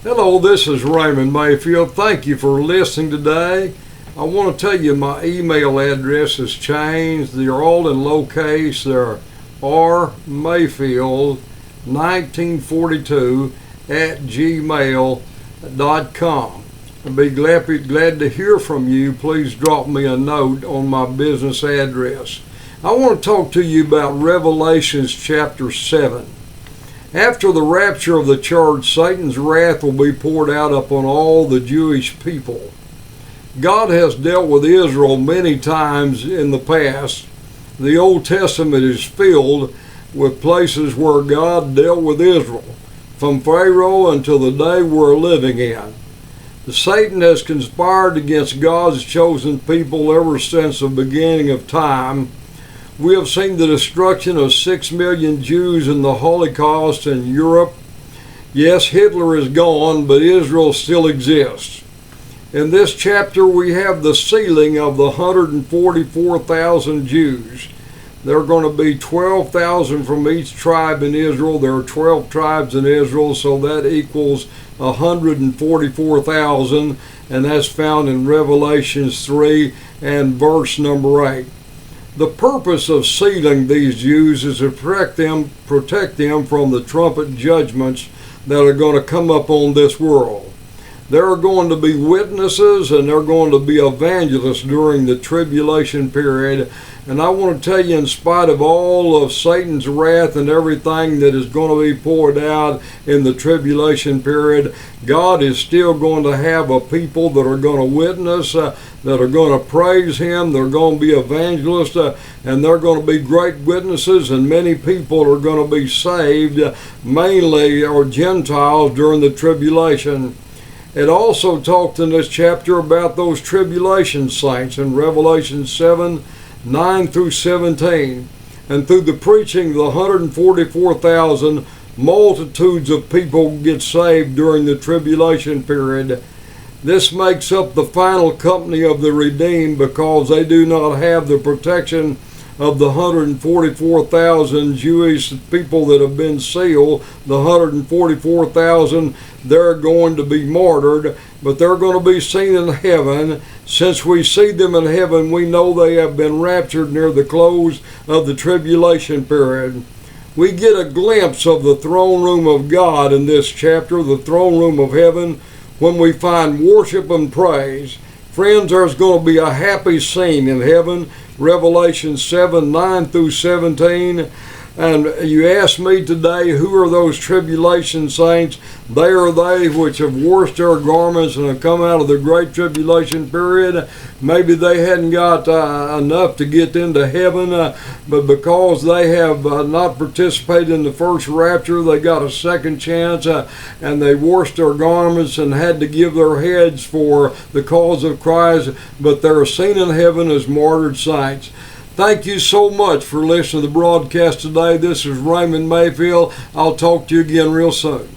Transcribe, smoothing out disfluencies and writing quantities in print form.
Hello, this is Raymond Mayfield. Thank you for listening today. I want to tell you my email address has changed. They're all in lowercase. They're rmayfield1942@gmail.com. I'd be glad to hear from you. Please drop me a note on my business address. I want to talk to you about Revelation chapter 7. After the rapture of the church, Satan's wrath will be poured out upon all the Jewish people. God has dealt with Israel many times in the past. The Old Testament is filled with places where God dealt with Israel, from Pharaoh until the day we're living in. Satan has conspired against God's chosen people ever since the beginning of time. We have seen the destruction of 6 million Jews in the Holocaust in Europe. Yes, Hitler is gone, but Israel still exists. In this chapter, we have the sealing of the 144,000 Jews. There are going to be 12,000 from each tribe in Israel. There are 12 tribes in Israel, so that equals 144,000, and that's found in Revelation 3 and verse number 8. The purpose of sealing these Jews is to protect them from the trumpet judgments that are going to come up on this world. There are going to be witnesses and there are going to be evangelists during the tribulation period. And I want to tell you, in spite of all of Satan's wrath and everything that is going to be poured out in the tribulation period, God is still going to have a people that are going to witness, that are going to praise Him. They're going to be evangelists, and they're going to be great witnesses, and many people are going to be saved, mainly or Gentiles, during the tribulation. It also talked in this chapter about those tribulation saints in Revelation 7:9 through 17. And through the preaching of the 144,000, multitudes of people get saved during the tribulation period. This makes up the final company of the redeemed, because they do not have the protection of the 144,000 Jewish people that have been sealed. The 144,000, they're going to be martyred, but they're going to be seen in heaven. Since we see them in heaven, we know they have been raptured near the close of the tribulation period. We get a glimpse of the throne room of God in this chapter, the throne room of heaven, when we find worship and praise. Friends, there's going to be a happy scene in heaven. Revelation 7:9 through 17. And you ask me today, who are those tribulation saints? They are they which have washed their garments and have come out of the great tribulation period. Maybe they hadn't got enough to get into heaven, but because they have not participated in the first rapture, they got a second chance, and they washed their garments and had to give their heads for the cause of Christ, but they're seen in heaven as martyred saints. Thank you so much for listening to the broadcast today. This is Raymond Mayfield. I'll talk to you again real soon.